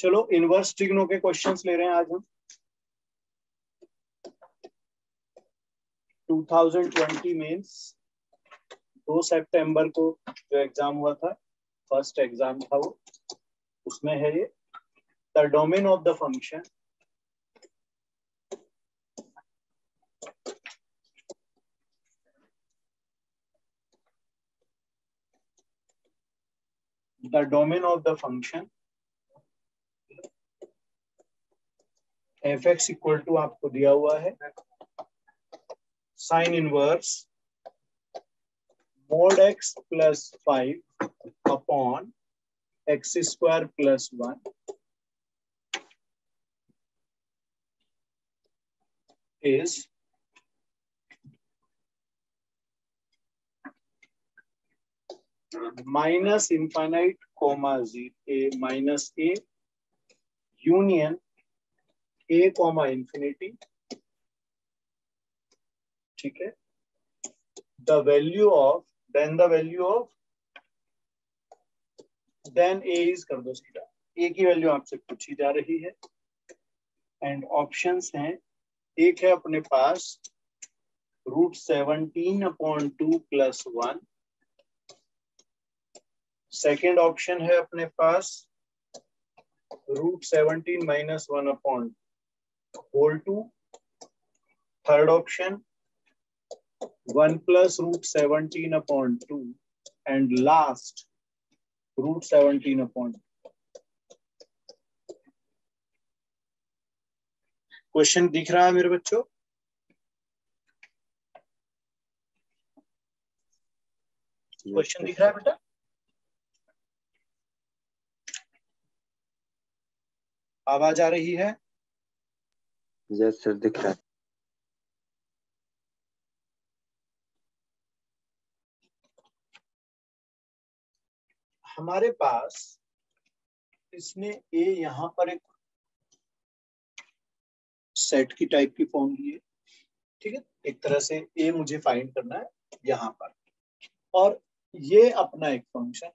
चलो inverse trigno के questions ले रहे हैं आज हम। 2020 मेंस 2 सितंबर को जो एग्जाम हुआ था, फर्स्ट एग्जाम था वो, उसमें है ये the domain of the function F X equal to आपको दिया हुआ है sine inverse mod x plus 5 upon x square plus 1 is minus infinite comma a minus a union a comma infinity, ठीक है। the value of then a is कर दो सीधा, a की वैल्यू आपसे पूछी जा रही है एंड ऑप्शंस हैं। एक है अपने पास √17/2 + 1, सेकेंड ऑप्शन है अपने पास √17 - 1/2, third option 1 + √17/2 and last √17/2। Question दिख रहा है मेरे बच्चों? क्वेश्चन दिख रहा है बेटा? आवाज आ रही है? यस सर, दिख रहा है। हमारे पास इसने ए यहां पर एक सेट की टाइप की फॉर्म दी है, ठीक है। एक तरह से ए मुझे फाइंड करना है यहां पर, और ये अपना एक फंक्शन।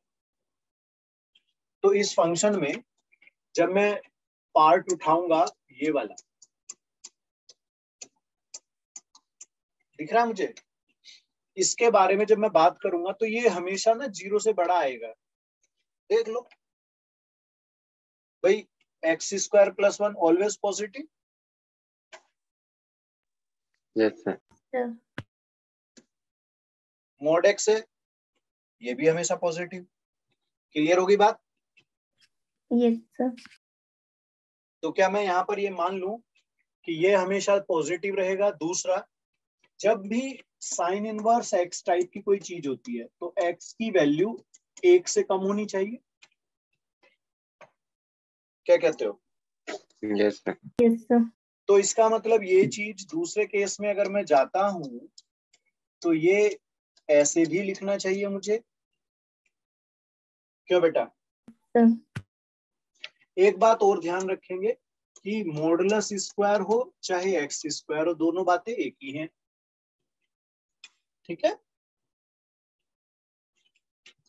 तो इस फंक्शन में जब मैं पार्ट उठाऊंगा, ये वाला दिख रहा है मुझे, इसके बारे में जब मैं बात करूंगा तो ये हमेशा ना 0 से बड़ा आएगा। देख लो भाई, x² + 1 always positive. Yes sir. mod x है, ये भी हमेशा पॉजिटिव। क्लियर होगी बात? Yes sir. तो क्या मैं यहाँ पर ये मान लूं कि ये हमेशा पॉजिटिव रहेगा? दूसरा, जब भी साइन इनवर्स x टाइप की कोई चीज होती है तो x की वैल्यू 1 से कम होनी चाहिए। क्या कहते हो? Yes sir. Yes sir. तो इसका मतलब ये चीज दूसरे केस में अगर मैं जाता हूं तो ये ऐसे भी लिखना चाहिए मुझे, क्यों बेटा? सर। एक बात और ध्यान रखेंगे कि मॉडुलस स्क्वायर हो चाहे एक्स स्क्वायर हो, दोनों बातें एक ही हैं, ठीक है।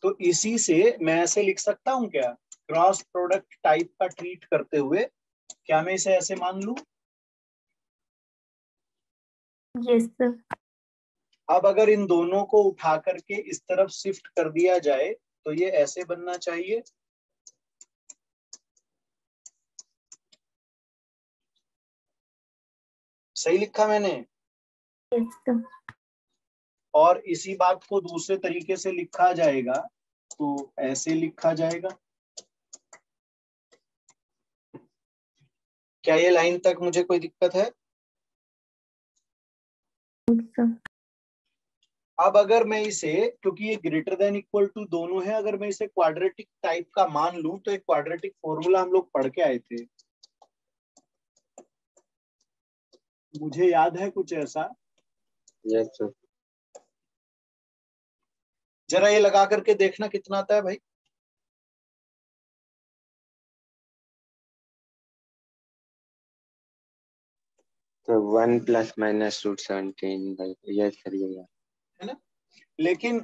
तो इसी से मैं ऐसे लिख सकता हूं क्या, क्रॉस प्रोडक्ट टाइप का ट्रीट करते हुए क्या मैं इसे ऐसे मान लूं? Yes sir. अब अगर इन दोनों को उठा करके इस तरफ शिफ्ट कर दिया जाए तो ये ऐसे बनना चाहिए। सही लिखा मैंने? Yes sir. और इसी बात को दूसरे तरीके से लिखा जाएगा तो ऐसे लिखा जाएगा। क्या ये लाइन तक मुझे कोई दिक्कत है? अब अगर मैं इसे, क्योंकि ये ग्रेटर देन इक्वल टू दोनों है, अगर मैं इसे क्वाड्रेटिक टाइप का मान लूं तो एक क्वाड्रेटिक फॉर्मूला हम लोग पढ़ के आए थे, मुझे याद है कुछ ऐसा। Yes sir. जरा ये लगा करके देखना कितना आता है भाई। तो 1 ± √17। यस सर, ये है ना? लेकिन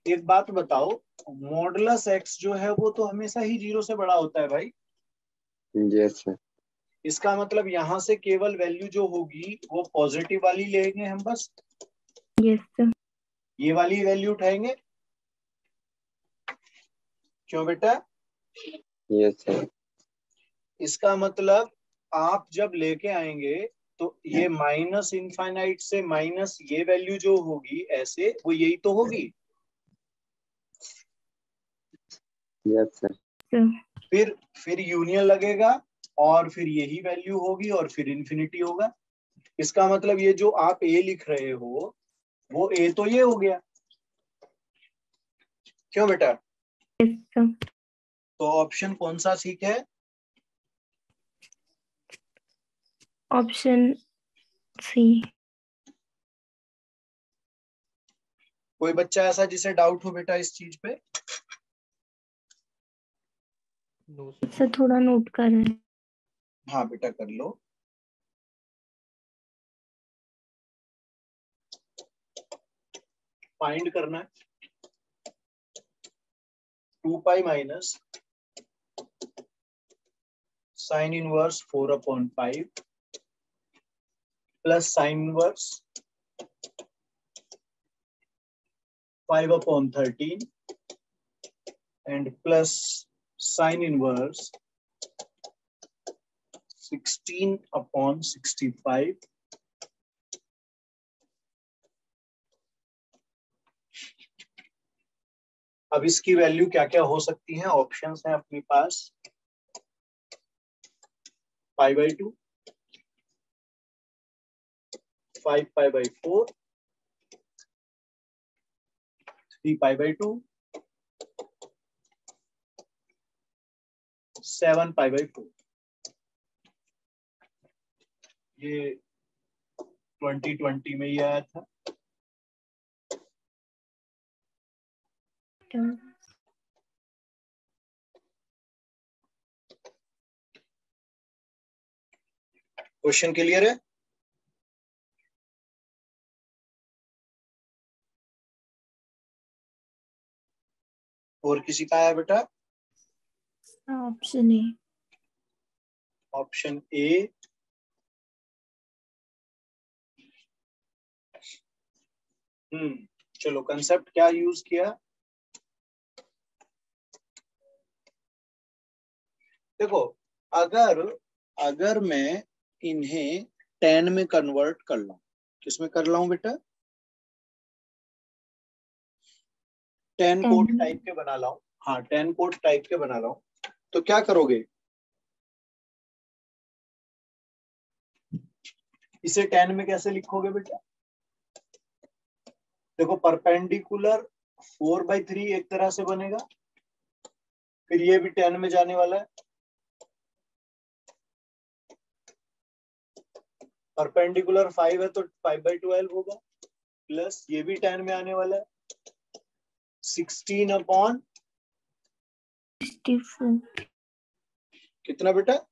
एक बात बताओ, मॉडुलस x जो है वो तो हमेशा ही 0 से बड़ा होता है भाई। Yes, sir. इसका मतलब यहाँ से केवल वैल्यू जो होगी वो पॉजिटिव वाली लेंगे हम बस, Yes, sir. ये वाली वैल्यू उठाएंगे। क्यों बेटा? Yes, sir. इसका मतलब आप जब लेके आएंगे तो ये माइनस इनफाइनाइट से माइनस ये वैल्यू जो होगी ऐसे, वो यही तो होगी। Yes, sir. Sir. फिर यूनियन लगेगा और फिर यही वैल्यू होगी और फिर इन्फिनिटी होगा। इसका मतलब ये जो आप ए लिख रहे हो वो ए तो ये हो गया। क्यों बेटा? Yes, sir. तो ऑप्शन कौन सा ठीक है? Option C. कोई बच्चा ऐसा जिसे डाउट हो बेटा इस चीज पे? सर थोड़ा नोट कर रहे हैं। हाँ बेटा कर लो। फाइंड करना है 2 pi minus sine inverse 4/5 plus sine inverse 5/13 and plus sine inverse 16/65। अब इसकी वैल्यू क्या क्या हो सकती है? ऑप्शंस हैं अपने पास। π/2, 5π/4, 3π/2, 7π/4। ये 2020 में ही आया था। क्वेश्चन क्लियर है? और किसी का है बेटा? Option A. Option A. चलो कंसेप्ट क्या यूज किया? देखो, अगर अगर मैं इन्हें 10 में कन्वर्ट कर लूं, किसमें कर लाऊं बेटा? 10 कोट टाइप के बना लाऊं। हाँ 10 कोट टाइप के बना लाऊं तो क्या करोगे? इसे 10 में कैसे लिखोगे बेटा? देखो परपेंडिकुलर 4/3 एक तरह से बनेगा, फिर ये भी 10 में जाने वाला है। परपेंडिकुलर 5 है तो 5/12 होगा, प्लस ये भी 10 में आने वाला है 16/64। कितना बेटा?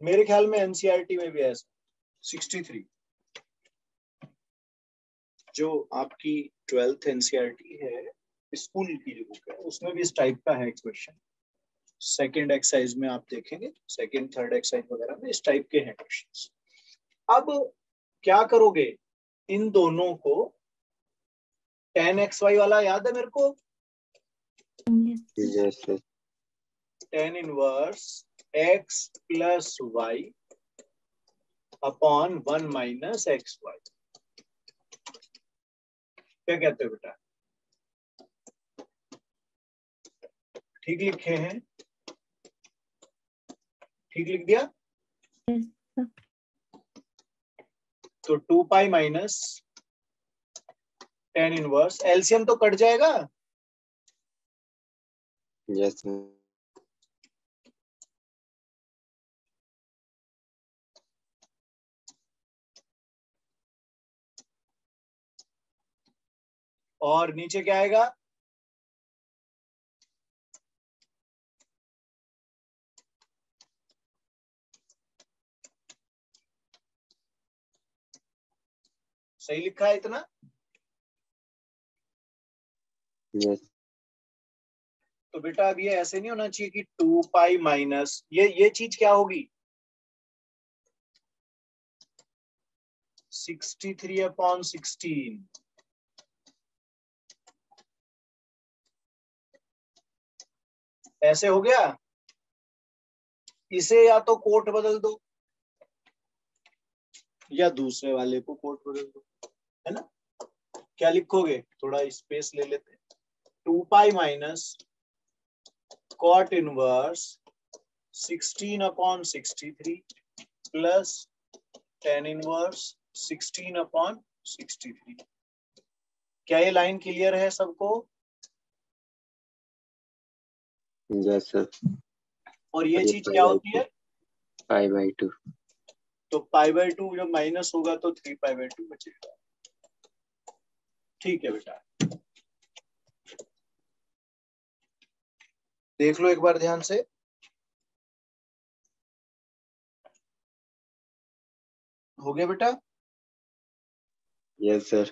मेरे ख्याल में एनसीईआरटी में भी ऐसा 63, जो आपकी 12th एनसीईआरटी है स्कूल की जो बुक है उसमें भी इस टाइप का है क्वेश्चन। सेकंड एक्सरसाइज में आप देखेंगे, सेकंड थर्ड एक्सरसाइज वगैरह में इस टाइप के हैं क्वेश्चंस। अब क्या करोगे? इन दोनों को 10xy वाला याद है मेरे को? Yes, sir. tan inverse x plus Y upon 1 minus X Y. क्या कहते हो बेटा? ठीक लिखे हैं? ठीक लिख दिया? तो 2 pi minus tan inverse, LCM तो कट जाएगा। Yes, sir. और नीचे क्या आएगा? सही लिखा है इतना? Yes. तो बेटा अब ये ऐसे नहीं होना चाहिए कि 2 पाई माइनस ये चीज क्या होगी 63/16 ऐसे हो गया। इसे या तो कोट बदल दो या दूसरे वाले को कोट बदल दो, है ना। क्या लिखोगे, थोड़ा स्पेस ले लेते। 2 pi minus cot inverse 16/63 plus tan inverse 16/63। क्या ये लाइन क्लियर है सबको? Yes, sir. और ये 3 चीज pi क्या by होती 2. है? 5/2. तो π/2 जब माइनस होगा तो 3 π/2 बचेगा। ठीक है बेटा, देख लो एक बार ध्यान से। हो गया बेटा? Yes, sir.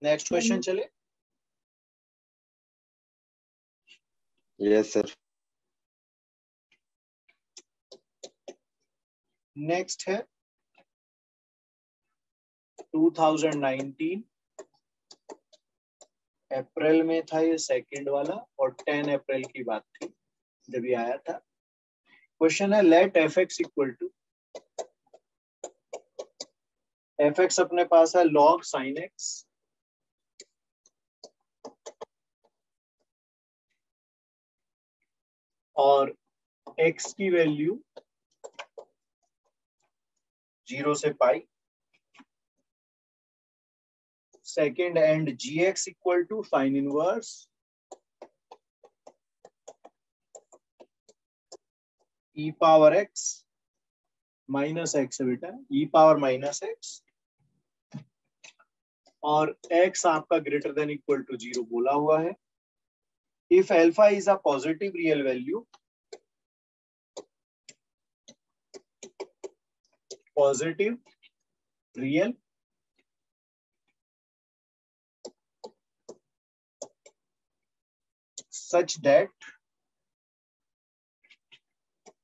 नेक्स्ट क्वेश्चन चले। Yes, sir. नेक्स्ट है 2019 अप्रैल में था ये सेकंड वाला, और 10 अप्रैल की बात थी जब ये आया था। क्वेश्चन है let F X equal to, F X अपने पास है लॉग साइन एक्स और एक्स की वैल्यू 0 से पाई। Second and G X equal to sine inverse E power X minus X है बेटा, ई पावर माइनस एक्स, और x आपका ग्रेटर देन इक्वल टू 0 बोला हुआ है। If alpha is a positive real value, positive real such that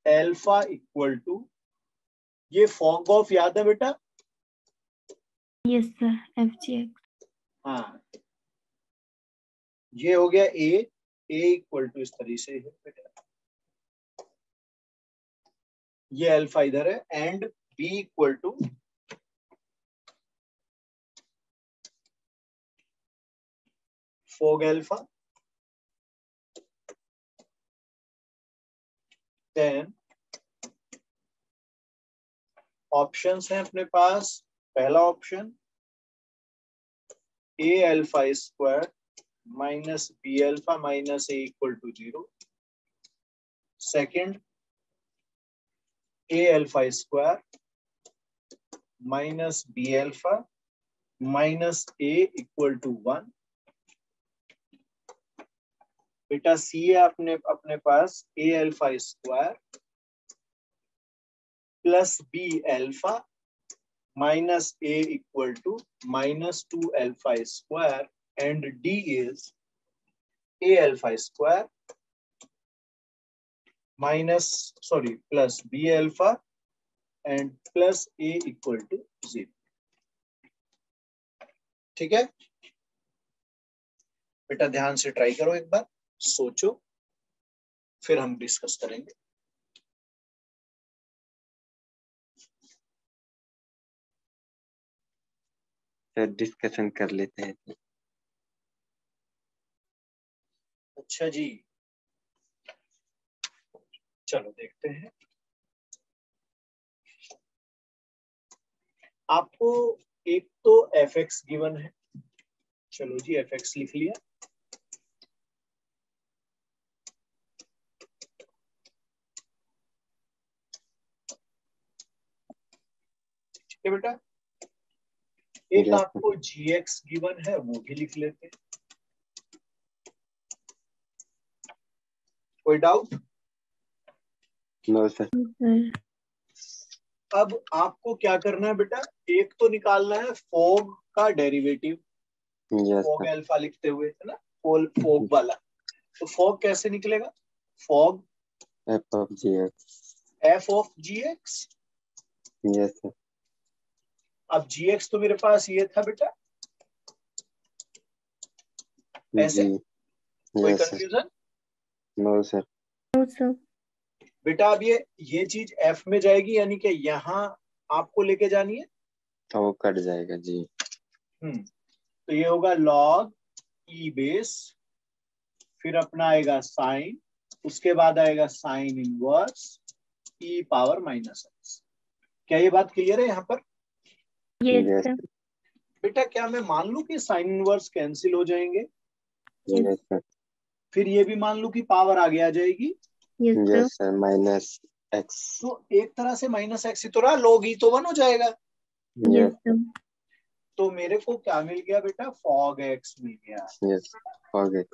alpha equal to, ये fog of याद है बेटा? Yes sir, FGX। हाँ, ये हो गया ए इक्वल टू इस तरीके से है बेटा, ये अल्फा इधर है, and B equal to fog alpha, then options हैं अपने पास। पहला option A alpha square minus B alpha minus A equal to 0। Second A alpha square minus B alpha minus A equal to 1। बेटा C है अपने पास A alpha square plus B alpha minus A equal to -2 alpha square, and D is A alpha square plus B alpha and plus A equal to 0। ठीक है बेटा, ध्यान से try करो एक बार, सोचो, फिर हम डिस्कस करेंगे। सर डिस्कशन कर लेते हैं। अच्छा जी, चलो देखते हैं। आपको एक तो एफ एक्स गिवन है, चलो जी एफ एक्स लिख लिया। ठीक है बेटा, एक Yes, आपको जी एक्स गिवन है, वो भी लिख लेते हैं। कोई डाउट? no sir. सर अब आपको क्या करना है बेटा, एक तो निकालना है फॉग का derivative, Yes, fog sir. Alpha लिखते हुए, है ना, फॉग वाला। तो फॉग कैसे निकलेगा? Fog F of GX. F of G X. Yes, sir. अब जी एक्स तो मेरे पास ये था बेटा, ऐसे। G. कोई Yes, sir. Confusion? No, sir. No sir. बेटा अब ये चीज एफ में जाएगी, यानी कि यहाँ आपको लेके जानी है। तो वो कट जाएगा जी। तो ये होगा लॉग ई बेस, फिर अपना आएगा साइन, उसके बाद आएगा sign inverse E power minus x. क्या ये बात क्लियर है यहाँ पर? Yes Yes, sir. बेटा क्या मैं मान लूं कि साइन इनवर्स कैंसिल हो जाएंगे, yes, sir. फिर ये भी मान लूं कि पावर आगे आ जाएगी? Yes sir. Yes, sir. Minus X. तो एक तरह से माइनस एक्स ही तो रहा, लॉग ई तो 1 हो जाएगा। Yes Yes, sir. तो मेरे को क्या मिल गया बेटा? फॉग एक्स मिल गया। yes. Fog X.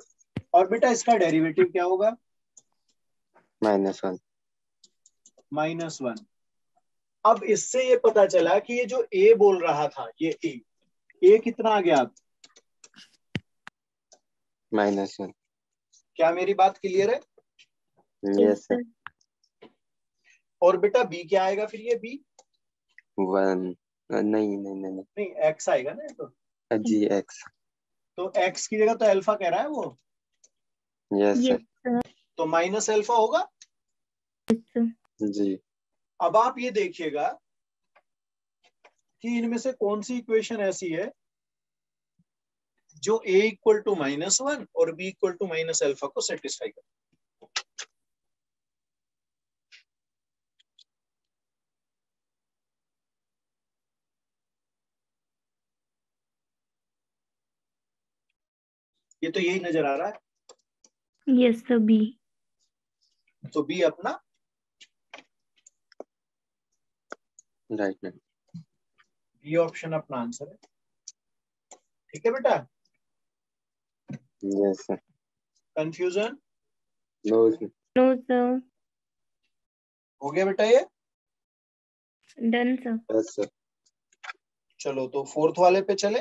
और बेटा इसका डेरिवेटिव क्या होगा? -1. -1। अब इससे ये पता चला कि ये जो ए बोल रहा था, ये ए कितना आ गया? अब -1. क्या मेरी बात क्लियर है? Yes, sir. और बेटा बी क्या आएगा फिर? ये बी 1. नहीं नहीं नहीं नहीं, एक्स आएगा ना ये तो। नहीं. GX. तो एक्स की जगह तो अल्फा कह रहा है वो, Yes, sir. Yes sir. तो माइनस अल्फा होगा। Yes sir. जी. अब आप ये देखिएगा कि इनमें से कौन सी इक्वेशन ऐसी है जो a इक्वल टू -1 और b equal to minus alpha को सेटिस्फाई करे। ये तो यही नजर आ रहा है। Yes sir. बी। तो बी अपना राइट मैम. बी ऑप्शन अपना आंसर है। ठीक है बेटा? Yes, sir. Confusion No, sir. No sir. हो गया बेटा ये? Done sir. Yes, sir. चलो तो फोर्थ वाले पे चले।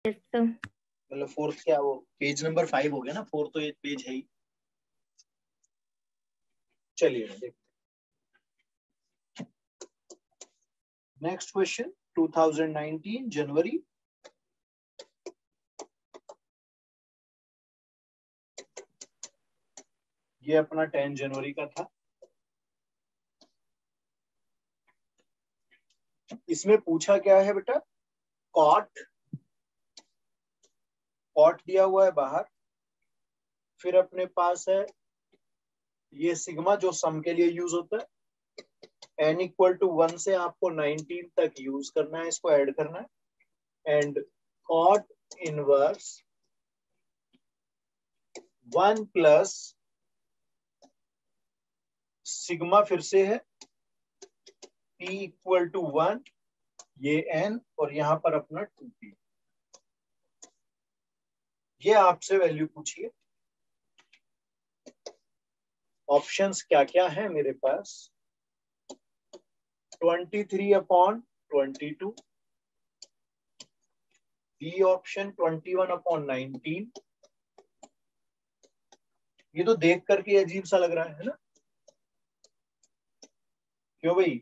Yes sir. मतलब फोर्थ क्या, वो पेज नंबर 5 हो गया ना, फोर्थ तो ये पेज है ही। चलिए देखते। नेक्स्ट क्वेश्चन 2019 जनवरी। ये अपना 10 जनवरी का था। इसमें पूछा क्या है बेटा? कॉट दिया हुआ है बाहर, फिर अपने पास है ये सिग्मा जो सम के लिए यूज होता है, n इक्वल टू 1 से आपको 19 तक यूज करना है, इसको ऐड करना है, and cot inverse 1 plus sigma फिर से है p इक्वल टू 1, ये n और यहां पर अपना 2p। ये आपसे वैल्यू पूछिए। ऑप्शंस क्या क्या है मेरे पास? 23/22, बी ऑप्शन 21/19। ये तो देख करके अजीब सा लग रहा है ना? क्यों भाई?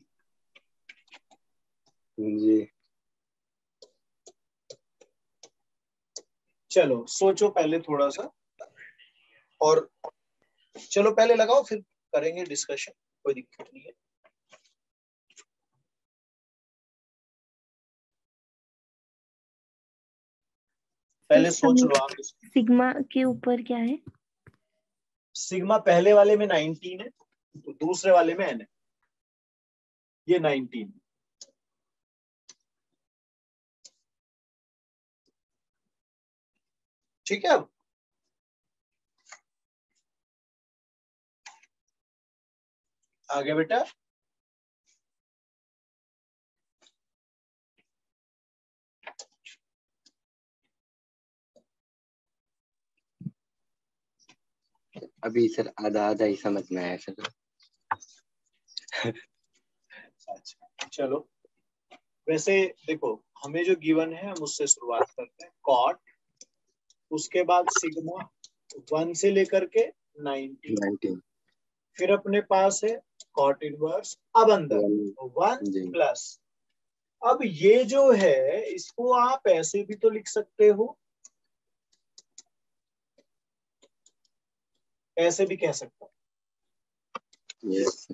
जी. चलो सोचो पहले थोड़ा सा, और चलो पहले लगाओ फिर करेंगे डिस्कशन, कोई दिक्कत नहीं है। पहले सोच लो आप। सिग्मा के ऊपर क्या है? सिग्मा पहले वाले में 19 है, तो दूसरे वाले में n है, ये 19। ठीक है? अब आगे बेटा। अभी सर आधा आधा ही समझ में आया सर. अच्छा, चलो वैसे देखो, हमें जो गिवन है हम उससे शुरुआत करते हैं। कॉट, उसके बाद सिग्मा 1 से लेकर के 90, 19 फिर अपने पास है कॉट इनवर्स, अब अंदर 1 जी प्लस। अब ये जो है इसको आप ऐसे भी तो लिख सकते हो, ऐसे भी कह सकता हूं। यस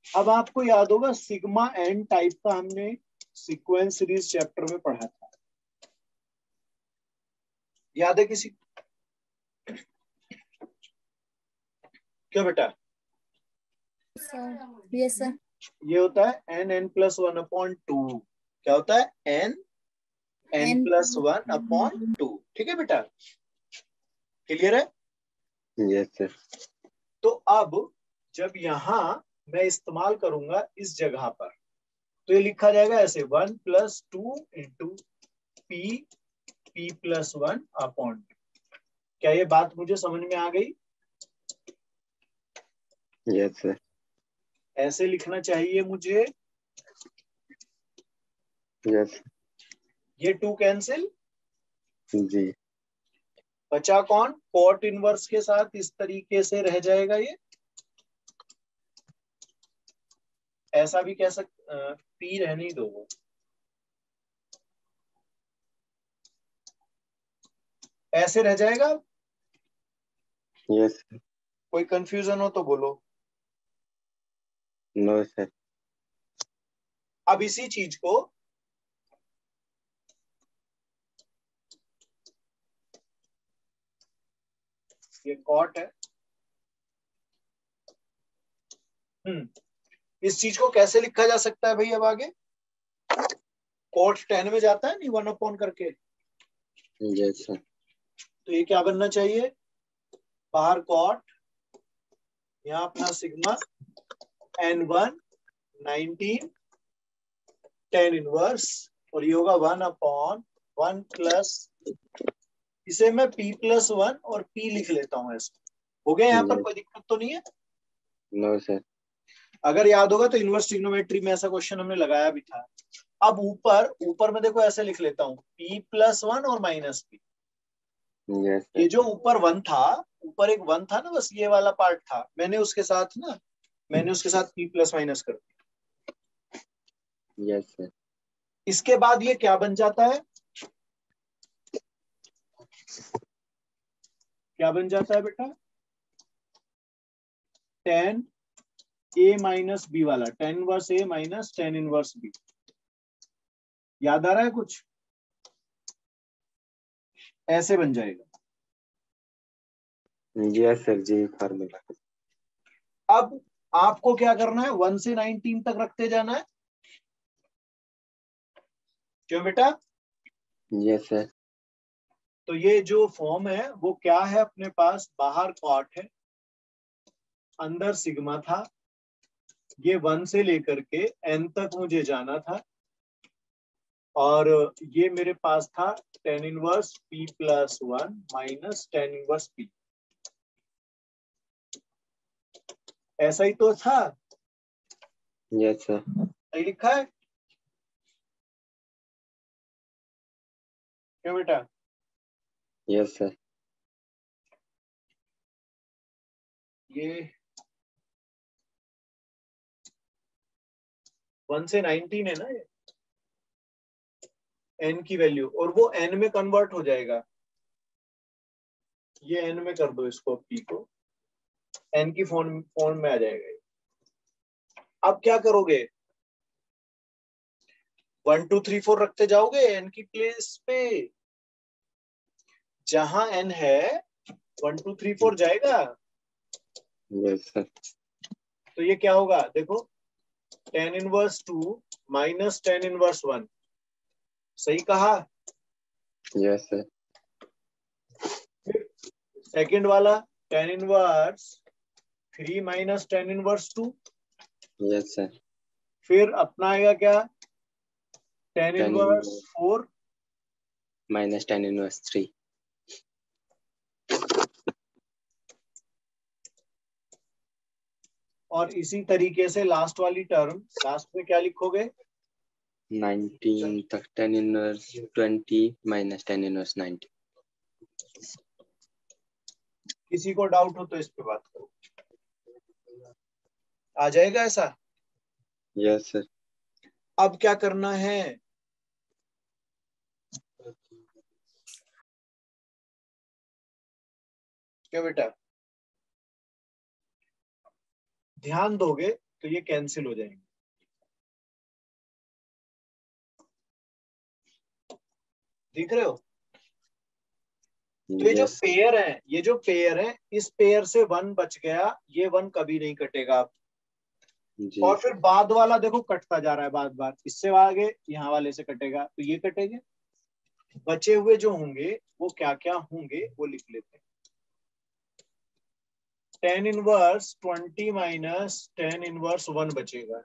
अब आपको याद होगा सिग्मा एन टाइप का हमने सीक्वेंस सीरीज चैप्टर में पढ़ा था, याद है किसी? क्यों बेटा? Yes sir. ये होता है एन एन प्लस 1/2। क्या होता है? N n plus 1/2। ठीक है बेटा, क्लियर है? यस सर तो अब जब यहां मैं इस्तेमाल करूंगा इस जगह पर, तो ये लिखा जाएगा ऐसे 1+2 इंटू पी पी प्लस 1/2। क्या ये बात मुझे समझ में आ गई? यस सर ऐसे लिखना चाहिए मुझे। यस ये 2 कैंसिल, जी बचा कौन? कॉट इनवर्स के साथ इस तरीके से रह जाएगा ये। ऐसा भी कह सकते, पी रहने ही दो वो। ऐसे रह जाएगा। यस कोई कंफ्यूजन हो तो बोलो। नो सर अब इसी चीज को ये कॉट है, इस चीज को कैसे लिखा जा सकता है भाई? अब आगे कॉट 10 में जाता है नहीं 1 करके, यस सर तो ये क्या बनना चाहिए? बाहर कॉट, यहाँ अपना सिग्मा n1 19 10 इनवर्स, और ये होगा 1/1 प्लस, इसे मैं p+1 और p लिख लेता हूं ऐसे। हो गया? यहाँ पर कोई दिक्कत तो नहीं है? नो सर अगर याद होगा तो इनवर्स ट्रिग्नोमेट्री में ऐसा क्वेश्चन हमने लगाया भी था। अब ऊपर ऊपर में देखो ऐसे लिख लेता हूँ p+1 और -p। यस ये सर जो ऊपर 1 था, ऊपर एक 1 था ना, बस ये वाला पार्ट था, मैंने उसके साथ p प्लस माइनस कर दिया। यस सर इसके बाद ये क्या बन जाता है? क्या बन जाता है बेटा? tan a माइनस बी वाला, tan inverse a minus tan inverse b। याद आ रहा है कुछ? ऐसे बन जाएगा। यस सर जी फार्मूला अब आपको क्या करना है? 1 से 19 तक रखते जाना है। क्यों बेटा? यस सर तो ये जो फॉर्म है वो क्या है अपने पास? बाहर कॉट है, अंदर सिग्मा था, ये 1 से लेकर के n तक मुझे जाना था, और ये मेरे पास था tan inverse p+1 minus tan inverse p। ऐसा ही तो था, यस सर सही लिखा है? क्यों बेटा? यस सर ये 1 से 19 है ना ये n की वैल्यू, और वो n में कन्वर्ट हो जाएगा। ये n में कर दो इसको, p को n की फॉर्म में आ जाएगा ये। अब क्या करोगे? 1 2 3 4 रखते जाओगे n की प्लेस पे, जहां n है 1 2 3 4 जाएगा। यस सर तो ये क्या होगा? देखो tan inverse 2 minus tan inverse 1, सही कहा? यस सर सेकंड वाला tan inverse 3 minus tan inverse 2, yes sir फिर अपना आएगा क्या? tan tan inverse 4 minus tan inverse 3 और इसी तरीके से लास्ट वाली टर्म, लास्ट में क्या लिखोगे? 19 तक 10 इनवर्स 20 माइनस 10 इनवर्स 90। किसी को डाउट हो तो इस पे बात करो। आ जाएगा ऐसा? Yes sir. अब क्या करना है? क्या बेटा, ध्यान दोगे तो ये कैंसिल हो जाएंगे। दिख रहे हो? तो ये जो यस पेयर है, ये जो पेयर है, इस पेयर से 1 बच गया, ये 1 कभी नहीं कटेगा। जी। और फिर बाद वाला देखो कटता जा रहा है, बार बार इससे आगे यहाँ वाले से कटेगा, तो ये कटेंगे। बचे हुए जो होंगे वो क्या क्या होंगे वो लिख लेते हैं। 10 इनवर्स 20 माइनस 10 इनवर्स 1 बचेगा।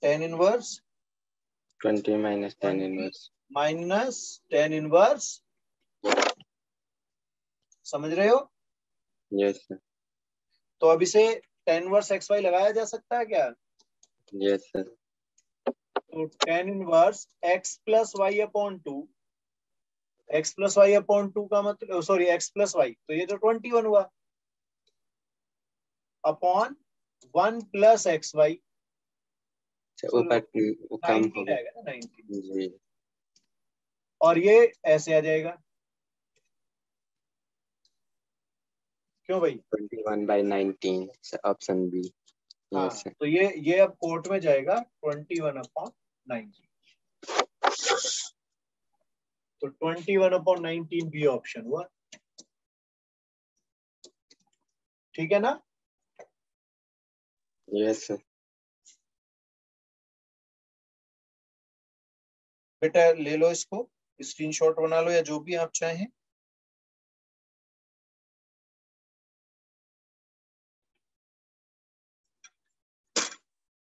10 inverse 20 minus 10 inverse minus 10 inverse, समझ रहे हो? Yes sir. तो अब इसे 10 इनवर्स एक्स वाई लगाया जा सकता है क्या? Yes sir. तो 10 inverse x plus Y upon 2, x plus Y upon 2 का मतलब, सॉरी एक्स प्लस वाई, तो ये तो 21 हुआ, अपॉन 1 प्लस एक्स वाई, ऊपर कम 19 होगा। आएगा ना, 19। जी। और ये ऐसे आ जाएगा, क्यों भाई? 21/19 ऑप्शन बी। हाँ, यस सर। तो ये अब कोर्ट में जाएगा 21/19। तो 21/19 बी ऑप्शन हुआ, ठीक है ना? Yes sir. बेटा ले लो इसको, स्क्रीनशॉट बना लो या जो भी आप चाहें।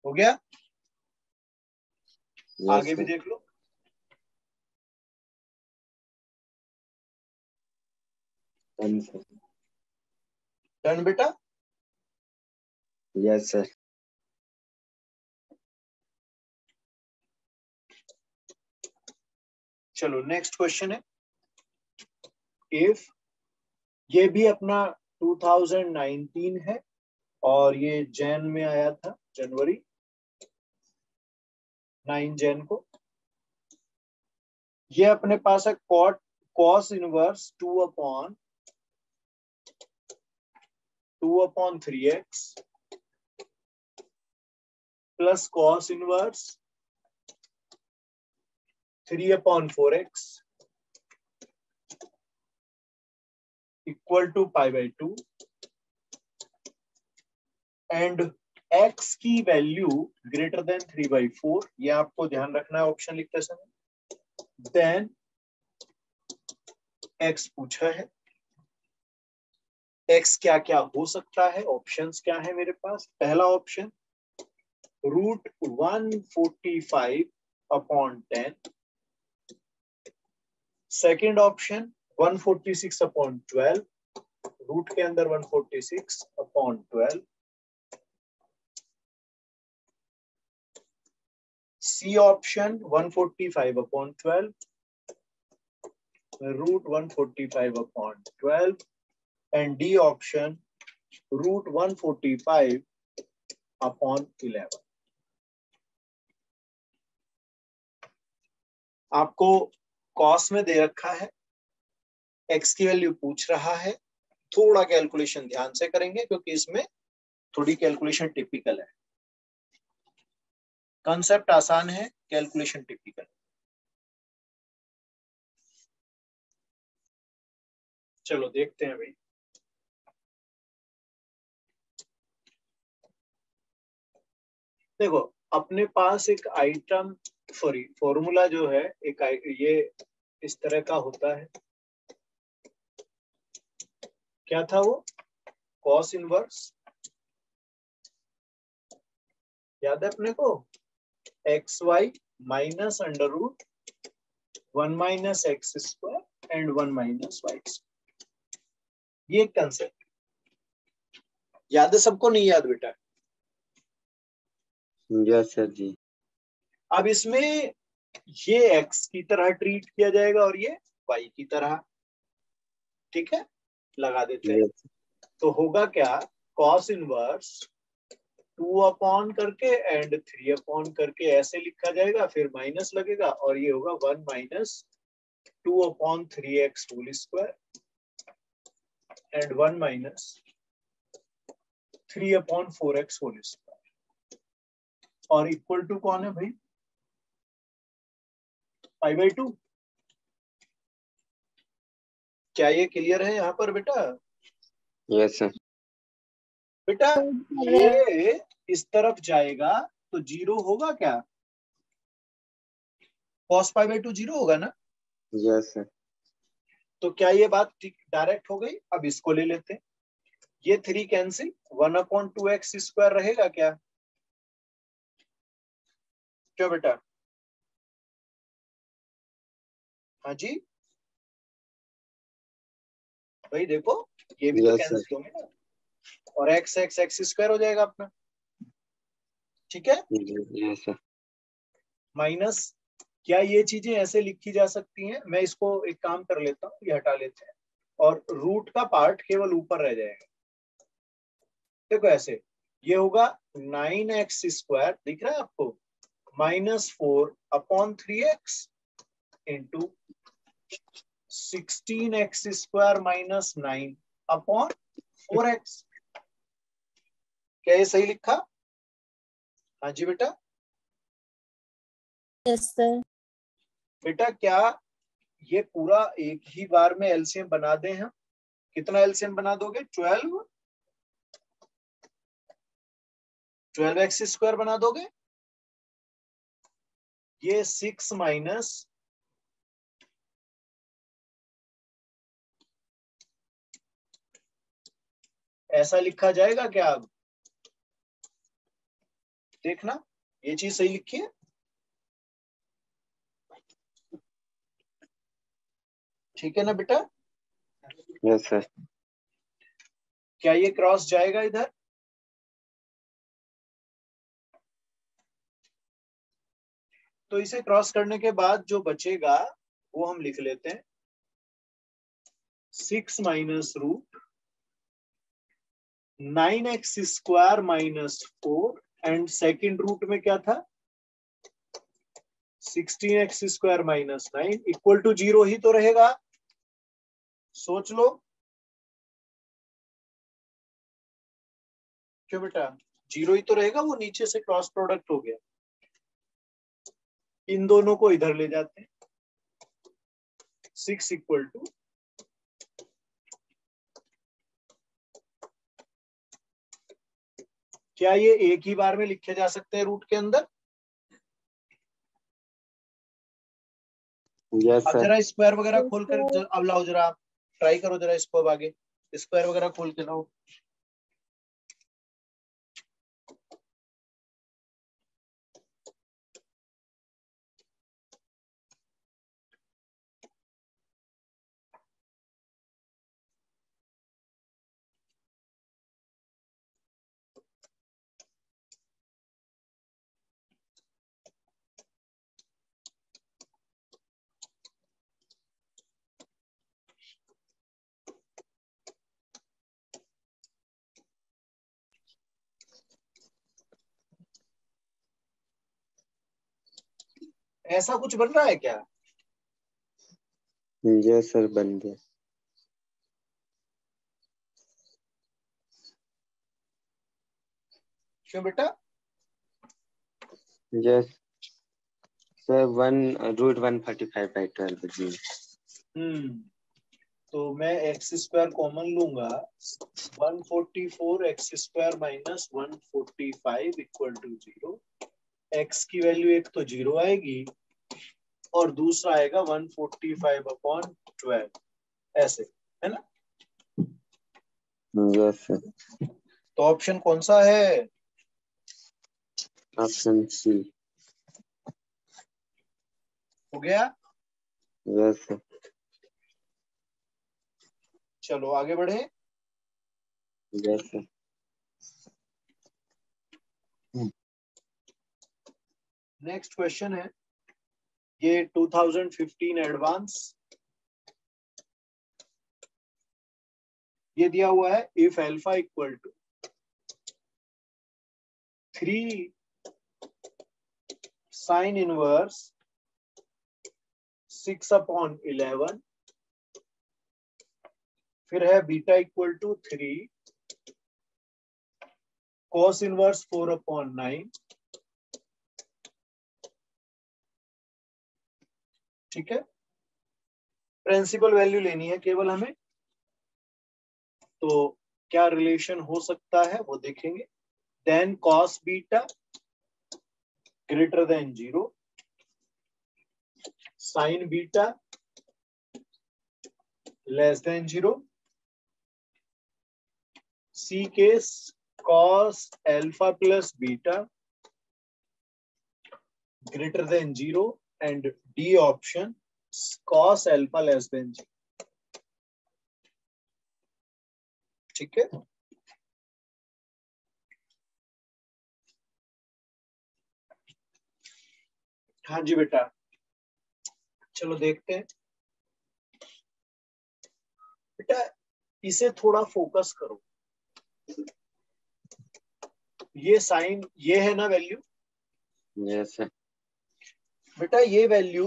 हो गया? यस आगे भी सर। देख लो। Done sir. डन बेटा। Yes sir. चलो नेक्स्ट क्वेश्चन है। इफ ये भी अपना 2019 है और ये जैन में आया था, जनवरी 9 जैन को। ये अपने पास है cot cos inverse 2/3x plus cos inverse 3/4x equal to π/2 and x की वैल्यू ग्रेटर देन 3/4। ये आपको ध्यान रखना है ऑप्शन लिखते समय। देन x पूछा है, x क्या क्या हो सकता है, ऑप्शंस क्या है मेरे पास? पहला ऑप्शन √145/10, सेकेंड ऑप्शन 146/12, रूट के अंदर 146/12, C option 145/12, √145/12 and D option √145/11। आपको कॉस में दे रखा है, एक्स की वैल्यू पूछ रहा है। थोड़ा कैलकुलेशन ध्यान से करेंगे क्योंकि इसमें थोड़ी कैलकुलेशन टिपिकल है। कॉन्सेप्ट आसान है, कैलकुलेशन टिपिकल। चलो देखते हैं भाई। देखो अपने पास एक आइटम, सॉरी फॉर्मूला जो है एक ये इस तरह का होता है। क्या था वो? कॉस इनवर्स, याद है अपने को? X y minus under root 1 minus x square and 1 minus y square. ये कंसेप्ट याद है सबको? नहीं याद बेटा? यस सर जी। अब इसमें ये x की तरह ट्रीट किया जाएगा और ये y की तरह, ठीक है, लगा देते हैं। Yes. तो होगा क्या, cos इनवर्स 2 अपॉन करके एंड 3 अपॉन करके ऐसे लिखा जाएगा, फिर माइनस लगेगा और ये होगा 1 minus 2 upon 3x whole square and 1 minus 3 upon 4x whole square और इक्वल टू कौन है भाई, π/2। क्या ये क्लियर है यहाँ पर बेटा? Yes, sir. बेटा ये इस तरफ जाएगा तो 0 होगा क्या, cos π/2 0 होगा ना? Yes, sir. तो क्या ये बात डायरेक्ट हो गई? अब इसको ले लेते हैं, ये 3 कैंसिल, 1/2x स्क्वायर रहेगा क्या? क्या बेटा? हाँ जी भाई, देखो ये भी तो Yes, sir. कैंसिल होंगे ना, और x x x स्क्वायर हो जाएगा अपना, ठीक है। Yes, sir. माइनस, क्या ये चीजें ऐसे लिखी जा सकती हैं? मैं इसको एक काम कर लेता हूँ, ये हटा लेते हैं और रूट का पार्ट केवल ऊपर रह जाएगा। देखो ऐसे, ये होगा 9x स्क्वायर, दिख रहा है आपको, -4/3x into 16x square -9/4x। क्या ये सही लिखा? हाँ जी बेटा। Yes sir. बेटा क्या ये पूरा एक ही बार में एलसीएम बना दें हम? कितना एलसीएम बना दोगे? 12x स्क्वायर बना दोगे। ये 6 माइनस ऐसा लिखा जाएगा क्या? अब देखना, ये चीज सही लिखी है, ठीक है ना बेटा? Yes, sir. क्या ये क्रॉस जाएगा इधर? तो इसे क्रॉस करने के बाद जो बचेगा वो हम लिख लेते हैं, 6 minus root 9x square -4 and second root में क्या था, 16x स्क्वायर -9 इक्वल टू 0 ही तो रहेगा। सोच लो, क्यों बेटा? 0 ही तो रहेगा, वो नीचे से क्रॉस प्रोडक्ट हो गया। इन दोनों को इधर ले जाते हैं, 6 इक्वल टू क्या ये एक ही बार में लिखे जा सकते हैं रूट के अंदर? Yes, अब sir. जरा स्क्वायर वगैरह खोल कर अब लाओ, जरा आप ट्राई करो जरा इसको, अब आगे स्क्वायर वगैरह खोल के लाओ। ऐसा कुछ बन रहा है क्या? Yes, sir. बन गया. क्यों बेटा? Yes, sir. √145/12 जी. तो मैं एक्स स्क्वायर कॉमन लूंगा, 144x square -145 equal to 0। X की वैल्यू एक तो 0 आएगी और दूसरा आएगा 145/12, ऐसे है ना? Yes, sir. तो ऑप्शन कौन सा है? Option C. हो गया। Yes, sir. चलो आगे बढ़े। Yes, sir. नेक्स्ट क्वेश्चन है ये 2015 एडवांस। ये दिया हुआ है if alpha equal to 3 sine inverse 6/11, फिर है beta equal to 3 cos inverse 4/9। ठीक है, प्रिंसिपल वैल्यू लेनी है केवल हमें, तो क्या रिलेशन हो सकता है वो देखेंगे। Then cos beta greater than 0, sine beta less than 0, C case cos alpha plus beta greater than 0 and D option cos alpha less than 0। ठीक है, हाँ जी बेटा, चलो देखते हैं। बेटा इसे थोड़ा फोकस करो, ये साइन ये है ना वैल्यू। Yes sir. बेटा ये वैल्यू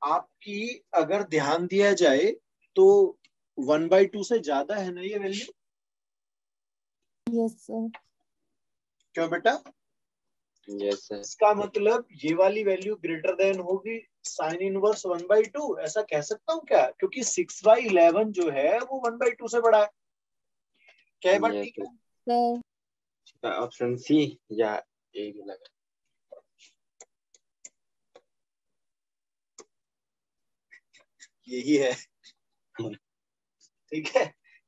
आपकी अगर ध्यान दिया जाए तो 1/2 से ज्यादा है ना ये वैल्यू। Yes sir. क्यों बेटा? Yes sir. इसका मतलब ये वाली वैल्यू ग्रेटर देन होगी साइन इनवर्स 1/2, ऐसा कह सकता हूँ क्या? क्योंकि 6/11 जो है वो 1/2 से बड़ा है। क्या बात ठीक है? सर ऑप्शन सी या ए लगा। यही है। ठीक है,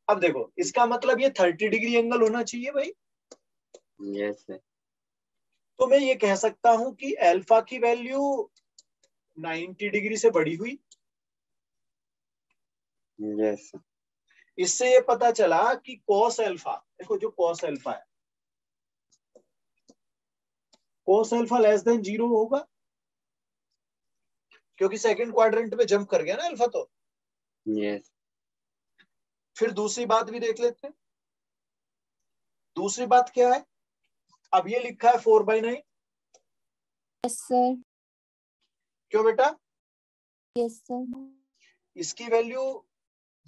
अब देखो इसका मतलब ये 30 डिग्री एंगल होना चाहिए भाई। Yes sir. तो मैं ये कह सकता हूं कि अल्फा की वैल्यू 90 डिग्री से बड़ी हुई। Yes sir. इससे ये पता चला कि cos अल्फा, देखो जो cos अल्फा है, cos अल्फा लेस देन 0 होगा, क्योंकि सेकंड क्वाड्रेंट में जंप कर गया ना अल्फा। तो यस। फिर दूसरी बात भी देख लेते हैं। दूसरी बात क्या है? अब ये लिखा है 4/9। Yes sir. क्यों बेटा? Yes sir. इसकी वैल्यू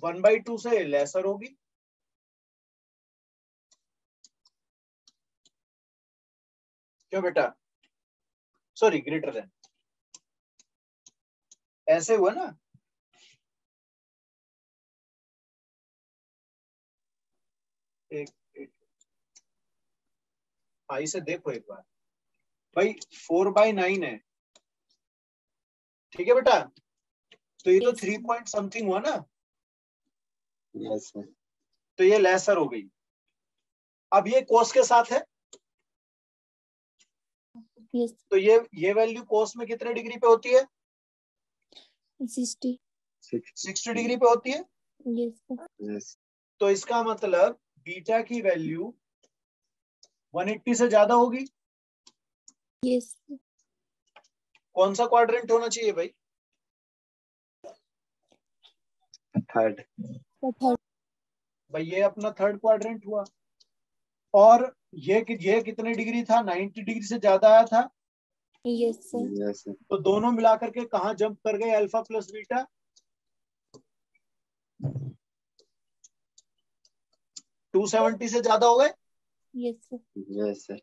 1/2 से लेसर होगी। क्यों बेटा? Sorry, greater than. ऐसे हुआ ना। एक भाई से देखो एक बार भाई, 4/9 है। ठीक है बेटा, तो ये तो 3 पॉइंट समथिंग हुआ ना। Yes sir. तो ये लेसर हो गई। अब ये कोस के साथ है, यस। तो ये वैल्यू कोस में कितने डिग्री पे होती है? 60 डिग्री पे होती है। यस। यस। तो इसका मतलब बीटा की वैल्यू 180 से ज्यादा होगी। यस। कौन सा क्वाड्रेंट होना चाहिए भाई? थर्ड। भाई ये अपना थर्ड क्वाड्रेंट हुआ। और ये कितने डिग्री था? 90 डिग्री से ज्यादा आया था। Yes sir. Yes sir. तो दोनों मिलाकर के कहाँ जंप कर गए? Alpha plus beta. 270 से ज्यादा हो गए। Yes sir. Yes sir.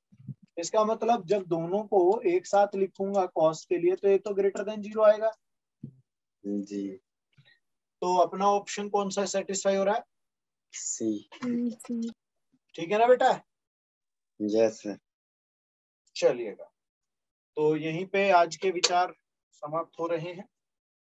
इसका मतलब जब दोनों को एक साथ लिखूंगा कॉस के लिए, तो ये तो ग्रेटर देन 0 आएगा। जी। तो अपना ऑप्शन कौन सा सेटिस्फाई हो रहा है? सी। ठीक है ना बेटा? Yes sir. चलिएगा, तो यहीं पे आज के विचार समाप्त हो रहे हैं।